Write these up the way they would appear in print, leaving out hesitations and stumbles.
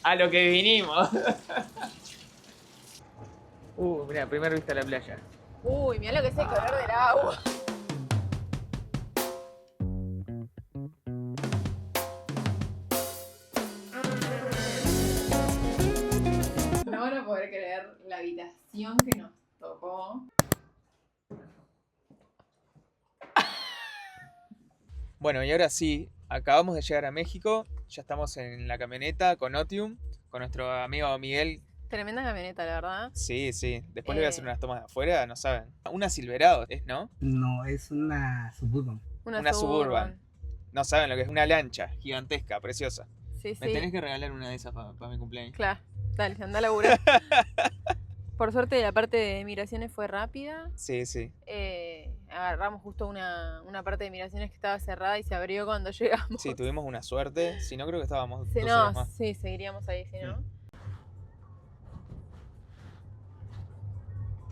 A lo que vinimos. Mira, primera vista a la playa. Uy, mirá lo que es el color del agua. No van a poder creer la habitación que nos tocó. Bueno, y ahora sí, acabamos de llegar a México. Ya estamos en la camioneta con Otium, con nuestro amigo Miguel. Tremenda camioneta, la verdad. Sí, sí. Después le voy a hacer unas tomas de afuera, no saben. Una Silverado, ¿no? No, es una Suburban. Una Suburban. No saben lo que es una lancha gigantesca, preciosa. Sí, Me sí. tenés que regalar una de esas para mi cumpleaños. Claro, dale, anda a laburar. Por suerte la parte de migraciones fue rápida. Sí, sí. Agarramos justo una parte de migraciones que estaba cerrada y se abrió cuando llegamos. Sí, tuvimos una suerte. Si no, creo que estábamos Sí, 2 no, horas más. sí, seguiríamos ahí, si no.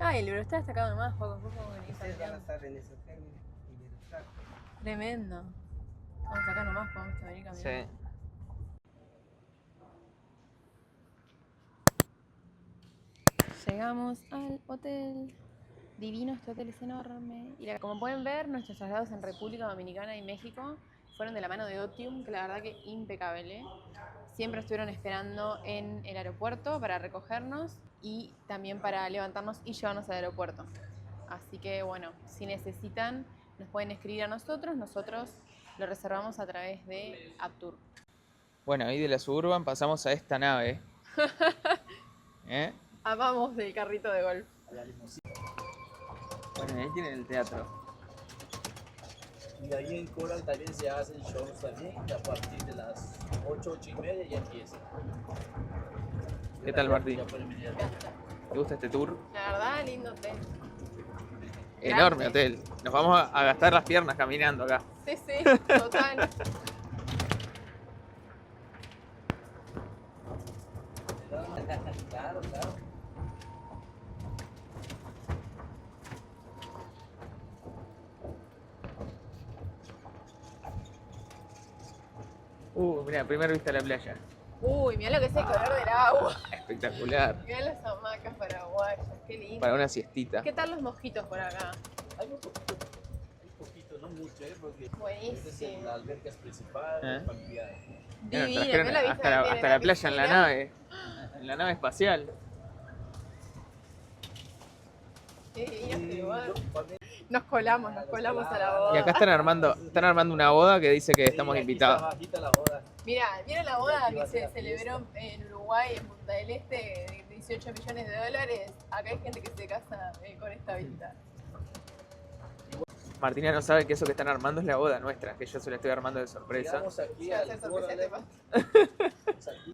Ay, pero está destacado nomás, Juaco. Ustedes van a estar en ese término y viene a estar. Tremendo. Vamos acá nomás, podemos venir caminando. Sí. Llegamos al hotel. Divino, este hotel es enorme. Y como pueden ver, nuestros traslados en República Dominicana y México fueron de la mano de Otium, que la verdad que impecable. Siempre estuvieron esperando en el aeropuerto para recogernos y también para levantarnos y llevarnos al aeropuerto. Así que bueno, si necesitan, nos pueden escribir a nosotros. Nosotros lo reservamos a través de Aptour. Bueno, ahí de la Suburban pasamos a esta nave. Amamos del carrito de golf. Bueno, ahí tienen el teatro. Y ahí en Coral también se hacen shows también, y a partir de las 8, 8:30 ya empieza. ¿Qué tal, Martín? Ya pueden venir acá. ¿Te gusta este tour? La verdad, lindo hotel. Enorme hotel. Nos vamos a gastar las piernas caminando acá. Sí, sí, total. Claro, claro. Mira, primera vista a la playa. Uy, mirá lo que es el color del agua. Espectacular. Mirá las hamacas paraguayas, qué lindo. Para una siestita. ¿Qué tal los mojitos por acá? Hay un poquito, no mucho, porque esta Buenísimo. es la alberca principal, ¿Eh? familiar. Bueno, Divino, trajeron mirá la vista hasta que la, tiene hasta la playa en la piscina. nave. En la nave espacial. Qué divino este lugar. Familia, Nos colamos a la boda. Y acá están armando una boda que dice que estamos aquí invitados. está bajita la boda. Mira, ¿vieron la boda Aquí va que a ser se la celebró en Uruguay, en Punta del Este, de 18 millones de dólares? Acá hay gente que se casa con esta vista. Martina no sabe que eso que están armando es la boda nuestra, que yo se la estoy armando de sorpresa. Llegamos aquí Va a al ser sorpresa este Coral, paso. aquí.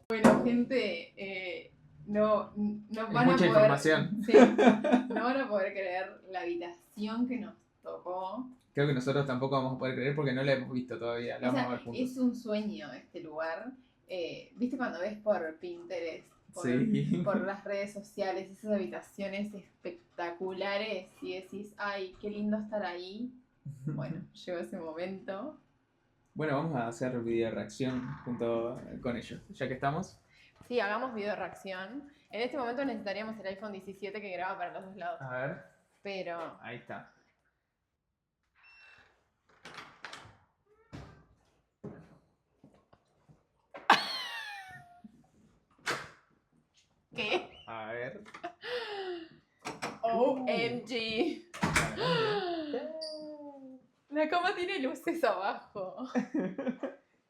Bueno, gente, no van a mucha poder, información. sí, no van a poder creer la habitación que nos tocó. Creo que nosotros tampoco vamos a poder creer porque no la hemos visto todavía. La O vamos sea, a ver juntos. es un sueño este lugar. ¿Viste cuando ves por Pinterest, Sí. por las redes sociales, esas habitaciones espectaculares y decís, ay, qué lindo estar ahí? Bueno, llegó ese momento. Bueno, vamos a hacer video reacción junto con ellos. Ya que estamos. Sí, hagamos video reacción. En este momento necesitaríamos el iPhone 17 que graba para los dos lados. A ver. Pero Ahí está. ¿qué? A ver. OMG. La cama tiene luces abajo.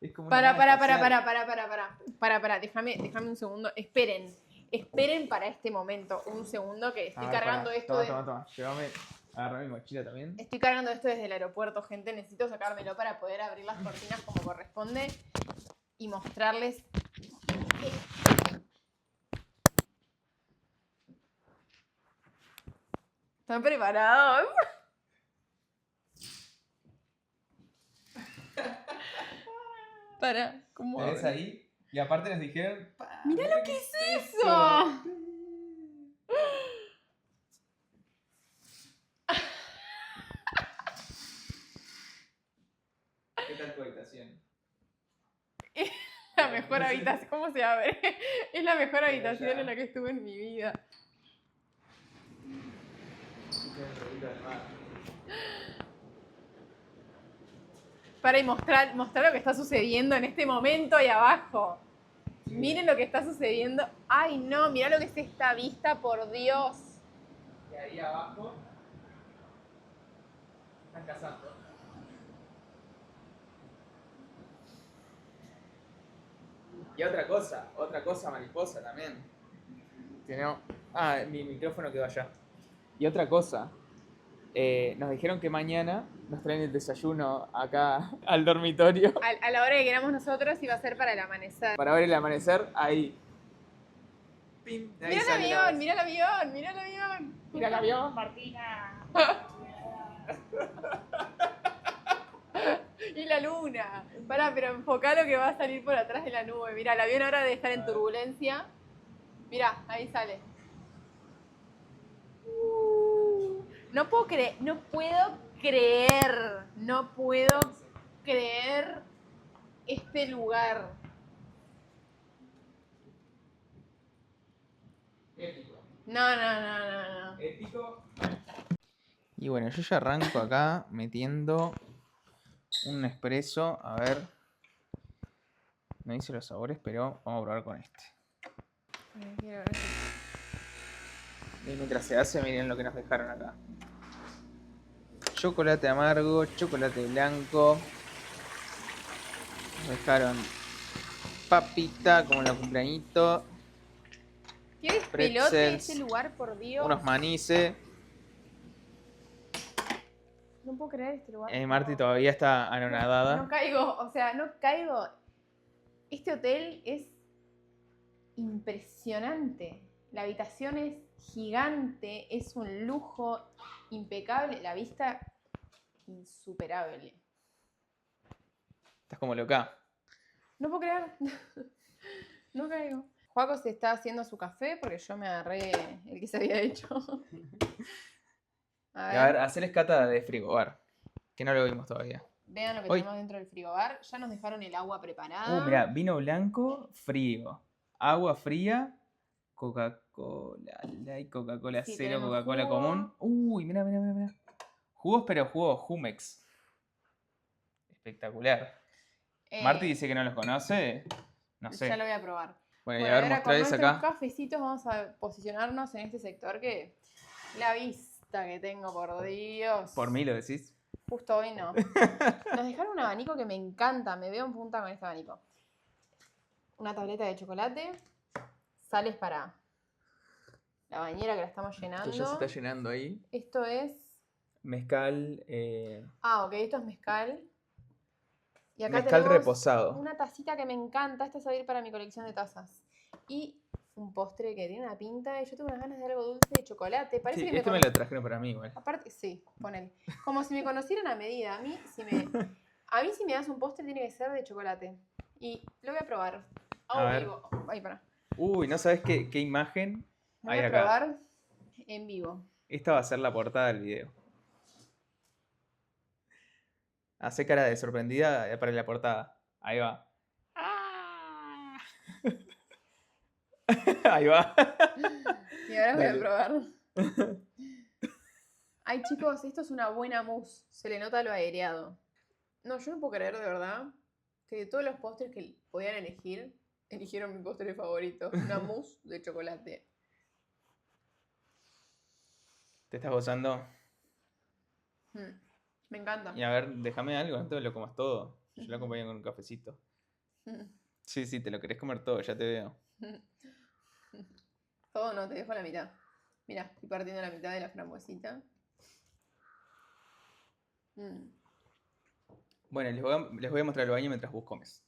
Es como una Para, nave espacial. déjame un segundo. Esperen. Esperen para este momento un segundo que estoy cargando esto. Toma. Llévame. Agarra mi mochila también. Estoy cargando esto desde el aeropuerto, gente. Necesito sacármelo para poder abrir las cortinas como corresponde y mostrarles. ¿Están preparados? Para, ¿cómo ¿Te ves abro? ahí? Y aparte nos dijeron... ¡Mirá lo que es eso! ¿Qué tal tu habitación? La mejor habitación. ¿Cómo se abre? Es la mejor habitación en la que estuve en mi vida. Para y mostrar lo que está sucediendo en este momento ahí abajo. Miren lo que está sucediendo. Ay, no, mirá lo que es esta vista, por Dios. Y ahí abajo... Están cazando. Y otra cosa mariposa también. Mi micrófono quedó allá. Y otra cosa, nos dijeron que mañana nos traen el desayuno acá al dormitorio. A la hora que queramos nosotros iba a ser para el amanecer. Para ver el amanecer ahí. ¡Pim! Ahí Mirá el sale avión, mirá el avión, mirá el avión. Mira el avión, Martina. Y la luna. Pará, pero enfocá lo que va a salir por atrás de la nube. Mirá, el avión ahora debe estar en turbulencia. Mirá, ahí sale. No puedo creer este lugar. Épico. No. Épico. Y bueno, yo ya arranco acá metiendo un espresso. A ver. No hice los sabores, pero vamos a probar con este. Quiero ver Y mientras se hace, miren lo que nos dejaron acá. Chocolate amargo, chocolate blanco. Nos dejaron papita, como en la cumpleañito. ¿Qué despelote Pretzels, ese lugar, por Dios? unos manices. No puedo creer este lugar. Marty todavía está No anonadada. caigo. Este hotel es impresionante. La habitación es gigante, es un lujo impecable, la vista insuperable. Estás como loca. No puedo creer. No caigo. Joaco se está haciendo su café porque yo me agarré el que se había hecho. A ver, hacerles cata de frigobar. Que no lo vimos todavía. Vean lo que Uy. tenemos dentro del frigobar. Ya nos dejaron el agua preparada. Mira, vino blanco, frío. Agua fría, Coca-Cola light, Coca-Cola Sí, cero, tenemos Coca-Cola jugo. común. Uy, mira. Jugos, pero jugos Jumex. Espectacular. Marty dice que no los conoce. No sé. Ya lo voy a probar. Bueno, y Bueno, a ver, ahora con mostrales nuestros acá. cafecitos vamos a posicionarnos en este sector que la vista que tengo, por Dios. Por mí lo decís. Justo hoy no. Nos dejaron un abanico que me encanta, me veo en punta con este abanico. Una tableta de chocolate, sales para la bañera que la estamos llenando. Esto ya se está llenando ahí. Esto es... Mezcal. ok, esto es mezcal. Y acá Mezcal tenemos reposado. una tacita que me encanta, esta es a ir para mi colección de tazas. Y un postre que tiene una pinta y yo tengo unas ganas de algo dulce de chocolate. Parece Sí, que este me lo trajeron para mí, igual. Aparte, sí, ponele. Como si me conocieran a medida. A mí, si me das un postre, tiene que ser de chocolate. Y lo voy a probar. A ver. Vivo. Ay, pará. Uy, ¿no sabes qué imagen Lo hay voy a acá? probar en vivo. Esta va a ser la portada del video. Hace cara de sorprendida para la portada. Ahí va. ¡Ah! Ahí va. Y ahora voy a Dale. probar. Ay, chicos, esto es una buena mousse. Se le nota lo aireado. No, yo no puedo creer, de verdad, que de todos los postres que podían elegir, eligieron mi postre favorito. Una mousse de chocolate. ¿Te estás gozando? Me encanta. Y a ver, déjame algo, no te lo comas todo. Yo lo acompaño con un cafecito. Sí, te lo querés comer todo, ya te veo. Todo no, te dejo la mitad. Mira, estoy partiendo la mitad de la frambuesita. Bueno, les voy a mostrar el baño mientras vos comes.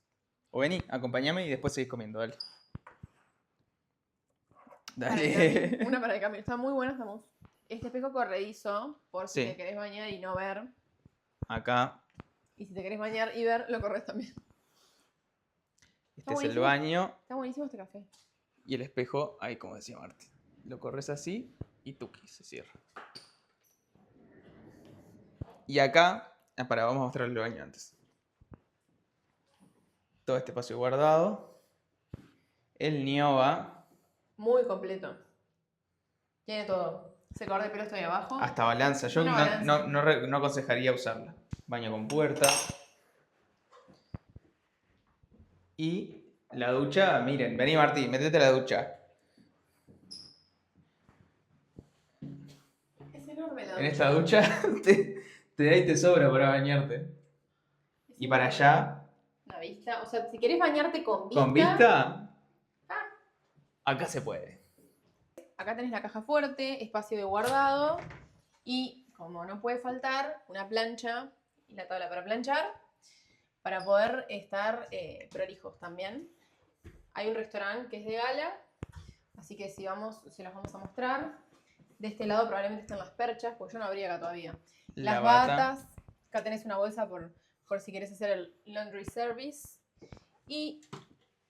O vení, acompáñame y después seguís comiendo, dale. Dale. Una para el cambio. Está muy buena, estamos. Este espejo corredizo, por si Sí. te querés bañar y no ver. Acá. Y si te querés bañar y ver, lo corres también. Este es el buenísimo. baño. Está buenísimo este café. Y el espejo, ahí como decía Marti. Lo corres así y tuki, se cierra. Y acá, vamos a mostrar el baño antes. Todo este espacio guardado. El Nioba. Muy completo. Tiene todo. Secador de pelo estoy abajo. Hasta balanza. Yo Una balanza. no aconsejaría usarla. Baño con puerta. Y la ducha, miren, vení Martí, metete a la ducha. Es enorme la En ducha. esta ducha te da y te sobra para bañarte. Y para allá, La vista. O sea, si querés bañarte con vista. con vista, acá se puede. Acá tenés la caja fuerte, espacio de guardado. Y como no puede faltar, una plancha y la tabla para planchar. Para poder estar prolijos también. Hay un restaurante que es de gala. Así que si vamos, se los vamos a mostrar. De este lado probablemente estén las perchas, porque yo no abrí acá todavía. La Las bata. batas. Acá tenés una bolsa por si querés hacer el laundry service. Y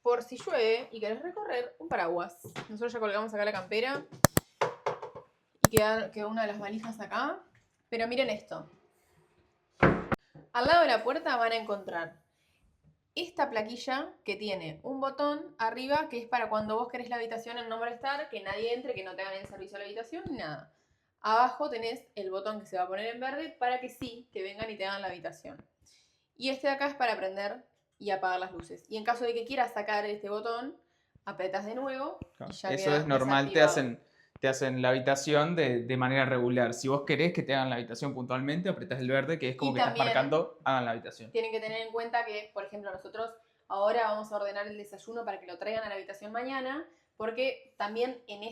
por si llueve y querés recorrer, un paraguas. Nosotros ya colgamos acá la campera. Y quedó una de las valijas acá. Pero miren esto. Al lado de la puerta van a encontrar esta plaquilla que tiene un botón arriba que es para cuando vos querés la habitación en no molestar, que nadie entre, que no te hagan el servicio a la habitación ni nada. Abajo tenés el botón que se va a poner en verde para que sí, te vengan y te hagan la habitación. Y este de acá es para prender y apagar las luces. Y en caso de que quieras sacar este botón, apretas de nuevo y ya Eso queda es normal, desactivado. te hacen la habitación de manera regular. Si vos querés que te hagan la habitación puntualmente, apretás el verde, que es como Y que estás también marcando, hagan la habitación. Tienen que tener en cuenta que, por ejemplo, nosotros ahora vamos a ordenar el desayuno para que lo traigan a la habitación mañana, porque también en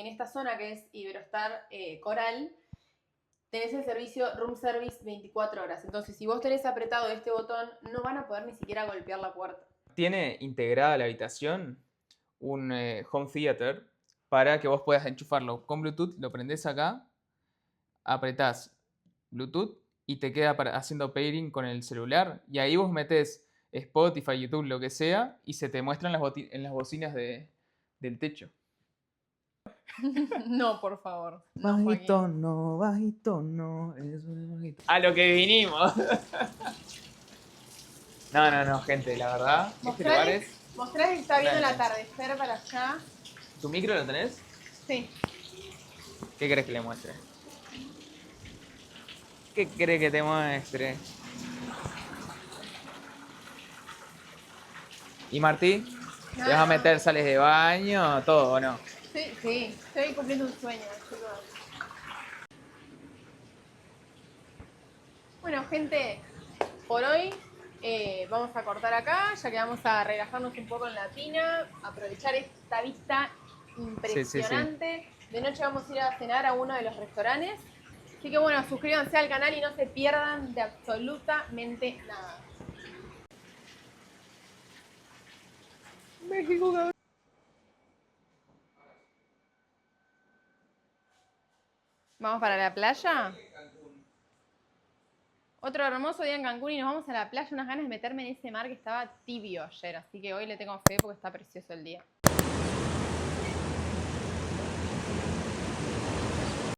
esta zona que es Iberostar Coral, tenés el servicio Room Service 24 horas. Entonces, si vos tenés apretado este botón, no van a poder ni siquiera golpear la puerta. Tiene integrada la habitación un home theater para que vos puedas enchufarlo con Bluetooth, lo prendés acá, apretás Bluetooth y te queda haciendo pairing con el celular y ahí vos metés Spotify, YouTube, lo que sea y se te muestran en las bocinas del techo. No, por favor. Bajito, no, bajito, no. A lo que vinimos. No, gente, la verdad, este lugar es... Mostrá que está viendo el Grande. atardecer para allá. ¿Tu micro lo tenés? Sí. ¿Qué querés que le muestre? ¿Qué querés que te muestre? ¿Y Martí? ¿Te vas a meter sales de baño? ¿Todo o no? Sí, estoy cumpliendo un sueño, chicos. Bueno, gente, por hoy vamos a cortar acá, ya que vamos a relajarnos un poco en la tina, aprovechar esta vista impresionante. De noche vamos a ir a cenar a uno de los restaurantes. Así que bueno, suscríbanse al canal y no se pierdan de absolutamente nada. México, cabrón. ¿Vamos para la playa? Otro hermoso día en Cancún y nos vamos a la playa. Unas ganas de meterme en ese mar que estaba tibio ayer. Así que hoy le tengo fe porque está precioso el día.